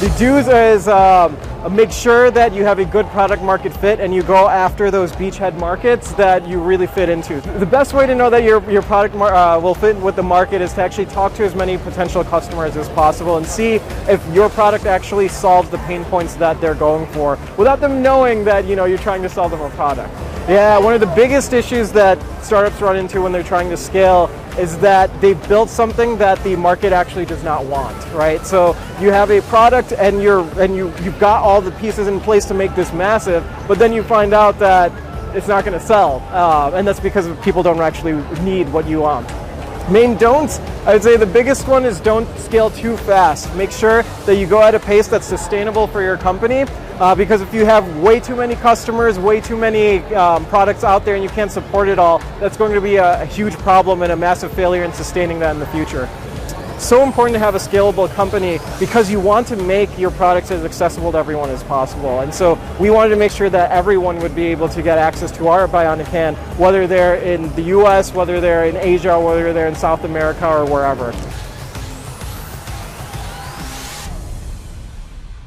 The do's is make sure that you have a good product market fit and you go after those beachhead markets that you really fit into. The best way to know that your product will fit with the market is to actually talk to as many potential customers as possible and see if your product actually solves the pain points that they're going for without them knowing that you're trying to sell them a product. Yeah, one of the biggest issues that startups run into when they're trying to scale is that they've built something that the market actually does not want, right? So you have a product and you've got all the pieces in place to make this massive, but then you find out that it's not going to sell, and that's because people don't actually need what you want. Main don'ts, I would say the biggest one is don't scale too fast. Make sure that you go at a pace that's sustainable for your company, because if you have way too many customers, way too many products out there and you can't support it all, that's going to be a huge problem and a massive failure in sustaining that in the future. So important to have a scalable company because you want to make your products as accessible to everyone as possible. And so we wanted to make sure that everyone would be able to get access to our bionic hand, whether they're in the US, whether they're in Asia, whether they're in South America or wherever.